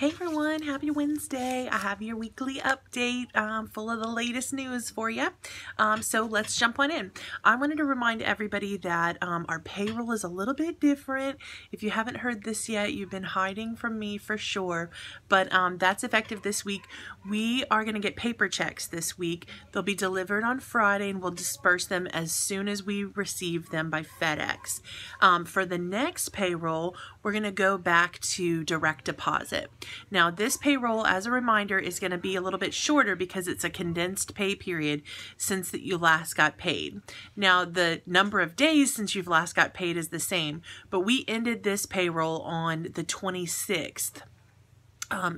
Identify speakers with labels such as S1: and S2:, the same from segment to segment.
S1: Hey everyone, happy Wednesday. I have your weekly update full of the latest news for you. So let's jump on in. I wanted to remind everybody that our payroll is a little bit different. If you haven't heard this yet, you've been hiding from me for sure, but that's effective this week. We are going to get paper checks this week. They'll be delivered on Friday and we'll disperse them as soon as we receive them by FedEx. For the next payroll, we're going to go back to direct deposit. Now this payroll, as a reminder, is going to be a little bit shorter because it's a condensed pay period since that you last got paid. Now the number of days since you've last got paid is the same, but we ended this payroll on the 26th.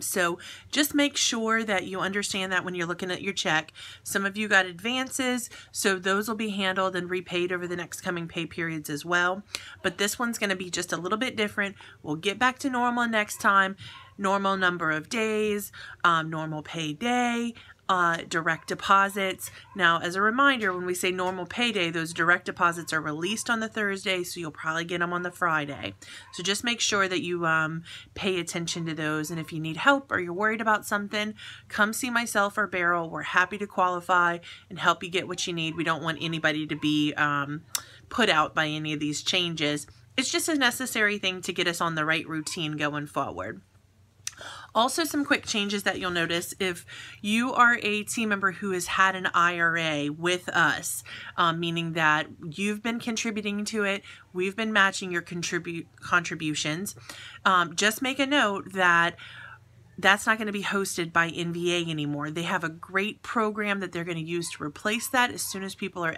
S1: So just make sure that you understand that when you're looking at your check. Some of you got advances, so those will be handled and repaid over the next coming pay periods as well. But this one's going to be just a little bit different. We'll get back to normal next time. Normal number of days, normal payday, direct deposits. Now, as a reminder, when we say normal payday, those direct deposits are released on the Thursday, so you'll probably get them on the Friday. So just make sure that you pay attention to those, and if you need help or you're worried about something, come see myself or Beryl. We're happy to qualify and help you get what you need. We don't want anybody to be put out by any of these changes. It's just a necessary thing to get us on the right routine going forward. Also, some quick changes that you'll notice if you are a team member who has had an IRA with us, meaning that you've been contributing to it, we've been matching your contributions. Just make a note that that's not going to be hosted by NVA anymore. They have a great program that they're going to use to replace that as soon as people are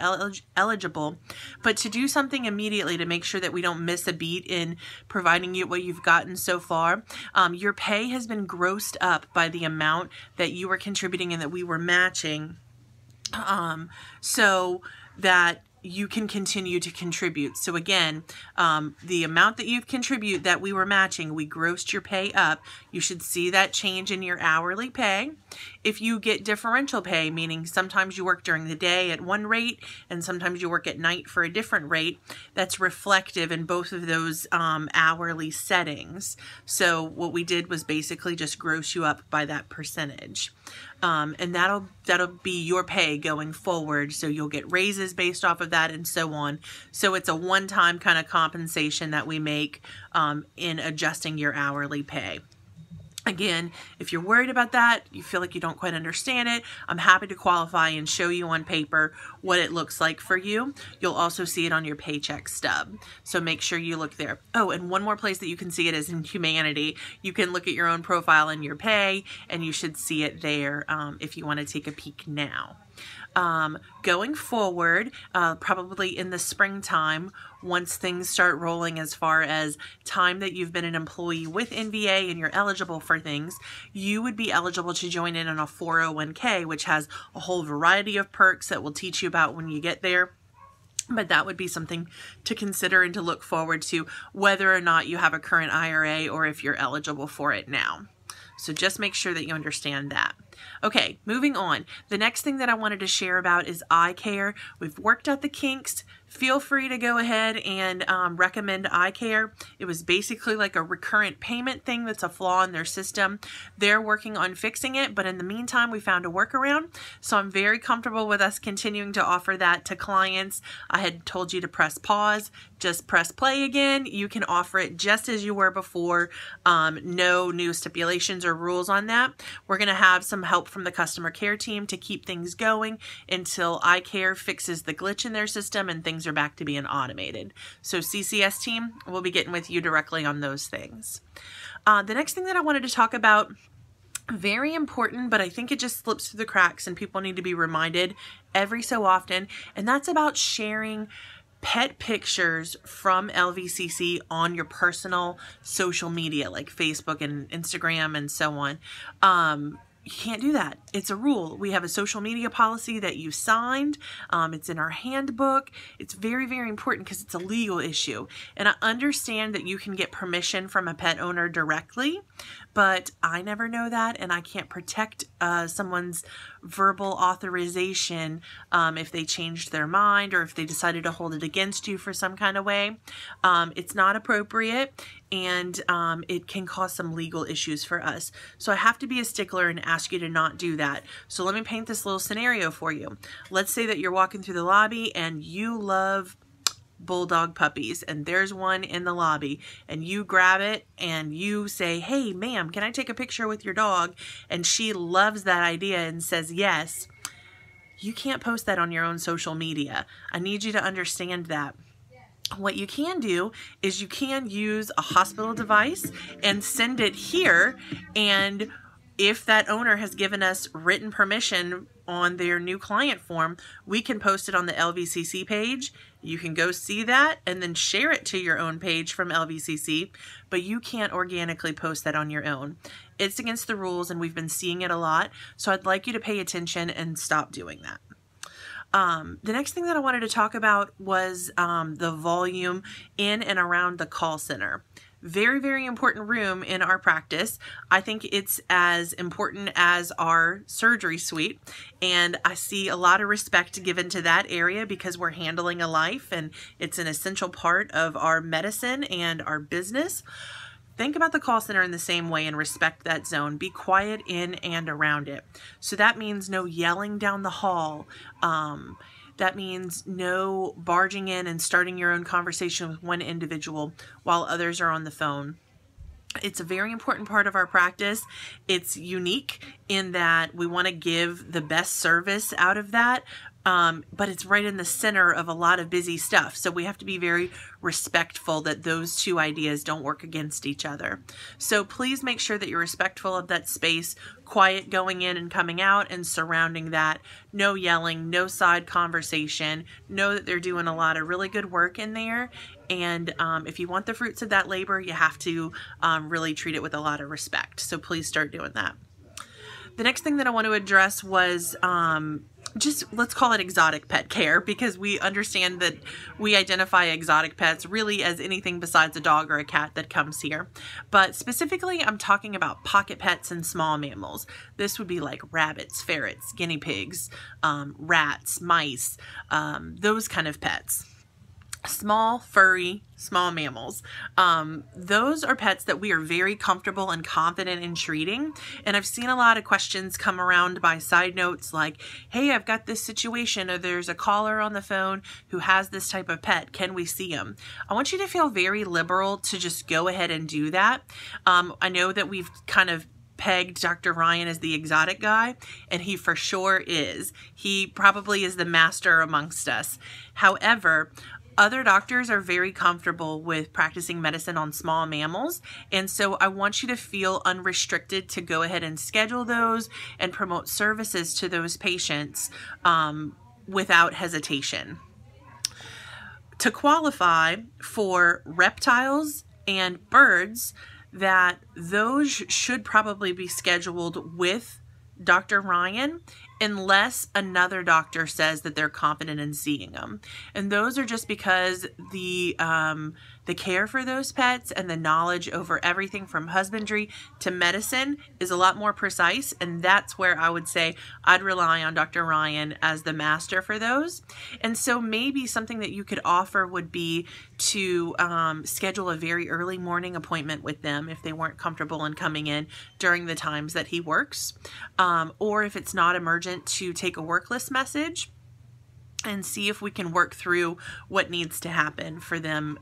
S1: eligible. But to do something immediately to make sure that we don't miss a beat in providing you what you've gotten so far, your pay has been grossed up by the amount that you were contributing and that we were matching, so that you can continue to contribute. So again, the amount that you've contributed that we were matching, we grossed your pay up. You should see that change in your hourly pay. If you get differential pay, meaning sometimes you work during the day at one rate and sometimes you work at night for a different rate, that's reflective in both of those hourly settings. So what we did was basically just gross you up by that percentage. And that'll be your pay going forward. So you'll get raises based off of that and so on. So it's a one-time kind of compensation that we make in adjusting your hourly pay. Again, if you're worried about that, you feel like you don't quite understand it, I'm happy to qualify and show you on paper what it looks like for you. You'll also see it on your paycheck stub. So make sure you look there. Oh, and one more place that you can see it is in Humanity. You can look at your own profile and your pay, and you should see it there if you want to take a peek now. Going forward, probably in the springtime, once things start rolling as far as time that you've been an employee with NVA and you're eligible for things, you would be eligible to join in on a 401k, which has a whole variety of perks that we'll teach you about when you get there. But that would be something to consider and to look forward to, whether or not you have a current IRA or if you're eligible for it now. So just make sure that you understand that. Okay, moving on. The next thing that I wanted to share about is iCare. We've worked out the kinks. Feel free to go ahead and recommend iCare. It was basically like a recurrent payment thing that's a flaw in their system. They're working on fixing it, but in the meantime, we found a workaround. So I'm very comfortable with us continuing to offer that to clients. I had told you to press pause. Just press play again. You can offer it just as you were before. No new stipulations or rules on that. We're going to have some help from the customer care team to keep things going until iCare fixes the glitch in their system and things are back to being automated. So CCS team will be getting with you directly on those things. The next thing that I wanted to talk about, very important, but I think it just slips through the cracks and people need to be reminded every so often, and that's about sharing pet pictures from LVCC on your personal social media like Facebook and Instagram and so on. You can't do that. It's a rule. We have a social media policy that you signed. It's in our handbook. It's very, very important because it's a legal issue. And I understand that you can get permission from a pet owner directly, but I never know that, and I can't protect someone's verbal authorization if they changed their mind or if they decided to hold it against you for some kind of way. It's not appropriate, and it can cause some legal issues for us. So I have to be a stickler and ask you to not do that. So let me paint this little scenario for you. Let's say that you're walking through the lobby and you love bulldog puppies, and there's one in the lobby, and you grab it and you say, "Hey ma'am, can I take a picture with your dog?" And she loves that idea and says yes. You can't post that on your own social media. I need you to understand that. What you can do is you can use a hospital device and send it here, and if that owner has given us written permission on their new client form, we can post it on the LVCC page. You can go see that and then share it to your own page from LVCC, but you can't organically post that on your own. It's against the rules, and we've been seeing it a lot, so I'd like you to pay attention and stop doing that. The next thing that I wanted to talk about was the volume in and around the call center. Very, very important room in our practice. I think it's as important as our surgery suite, and I see a lot of respect given to that area because we're handling a life and it's an essential part of our medicine and our business. Think about the call center in the same way and respect that zone. Be quiet in and around it. So that means no yelling down the hall. That means no barging in and starting your own conversation with one individual while others are on the phone. It's a very important part of our practice. It's unique in that we want to give the best service out of that, but it's right in the center of a lot of busy stuff. So we have to be very respectful that those two ideas don't work against each other. So please make sure that you're respectful of that space, quiet going in and coming out and surrounding that. No yelling, no side conversation. Know that they're doing a lot of really good work in there. And if you want the fruits of that labor, you have to really treat it with a lot of respect. So please start doing that. The next thing that I want to address was just, let's call it exotic pet care, because we understand that we identify exotic pets really as anything besides a dog or a cat that comes here. But specifically, I'm talking about pocket pets and small mammals. This would be like rabbits, ferrets, guinea pigs, rats, mice, those kind of pets. Small, furry, small mammals. Those are pets that we are very comfortable and confident in treating. And I've seen a lot of questions come around by side notes like, "Hey, I've got this situation," or "There's a caller on the phone who has this type of pet. Can we see him?" I want you to feel very liberal to just go ahead and do that. I know that we've kind of pegged Dr. Ryan as the exotic guy, and he for sure is. He probably is the master amongst us. However, other doctors are very comfortable with practicing medicine on small mammals, and so I want you to feel unrestricted to go ahead and schedule those and promote services to those patients without hesitation. To qualify for reptiles and birds, that those should probably be scheduled with Dr. Ryan unless another doctor says that they're confident in seeing them. And those are just because the care for those pets and the knowledge over everything from husbandry to medicine is a lot more precise, and that's where I would say I'd rely on Dr. Ryan as the master for those. And so maybe something that you could offer would be to schedule a very early morning appointment with them if they weren't comfortable in coming in during the times that he works, or if it's not emergent, to take a work list message and see if we can work through what needs to happen for them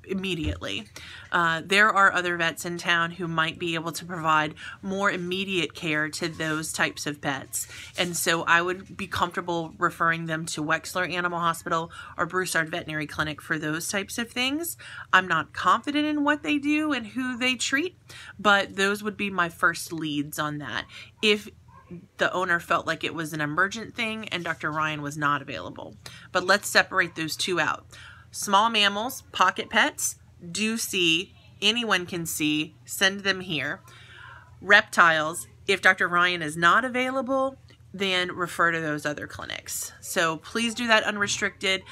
S1: immediately. There are other vets in town who might be able to provide more immediate care to those types of pets. And so I would be comfortable referring them to Wexler Animal Hospital or Broussard Veterinary Clinic for those types of things. I'm not confident in what they do and who they treat, but those would be my first leads on that. If the owner felt like it was an emergent thing and Dr. Ryan was not available. But let's separate those two out. Small mammals, pocket pets, do see, anyone can see, send them here. Reptiles, If Dr. Ryan is not available, then refer to those other clinics. So please do that unrestricted.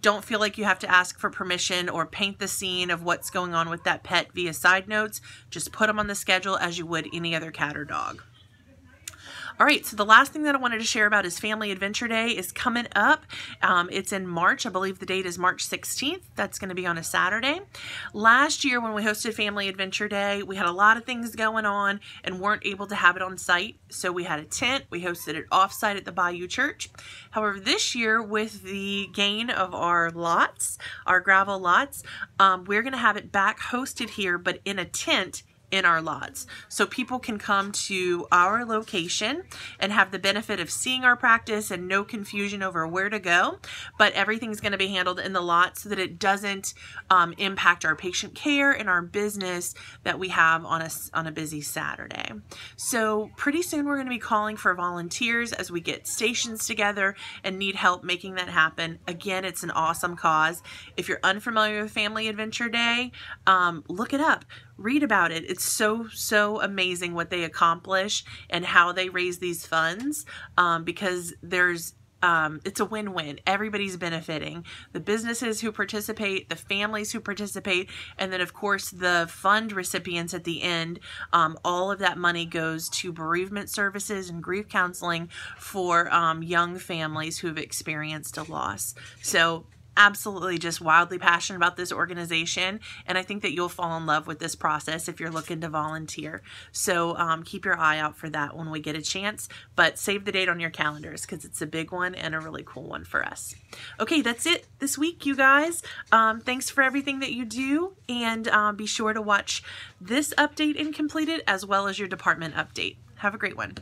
S1: Don't feel like you have to ask for permission or paint the scene of what's going on with that pet via side notes. Just put them on the schedule as you would any other cat or dog. All right, so the last thing that I wanted to share about is Family Adventure Day is coming up. It's in March. I believe the date is March 16th. That's going to be on a Saturday. Last year when we hosted Family Adventure Day, we had a lot of things going on and weren't able to have it on site. So we had a tent. We hosted it off-site at the Bayou Church. However, this year with the gain of our lots, our gravel lots, we're going to have it back hosted here, but in a tent in our lots. So people can come to our location and have the benefit of seeing our practice and no confusion over where to go, but everything's going to be handled in the lot so that it doesn't impact our patient care and our business that we have on a busy Saturday. So pretty soon we're going to be calling for volunteers as we get stations together and need help making that happen. Again, it's an awesome cause. If you're unfamiliar with Family Adventure Day, look it up. Read about it. It's so amazing what they accomplish and how they raise these funds, because it's a win-win. Everybody's benefiting. The businesses who participate, the families who participate, and then of course the fund recipients at the end. All of that money goes to bereavement services and grief counseling for young families who have experienced a loss. So absolutely just wildly passionate about this organization, and I think that you'll fall in love with this process if you're looking to volunteer. So keep your eye out for that when we get a chance, but save the date on your calendars because it's a big one and a really cool one for us. Okay, that's it this week, you guys. Thanks for everything that you do, and be sure to watch this update in Completed as well as your department update. Have a great one.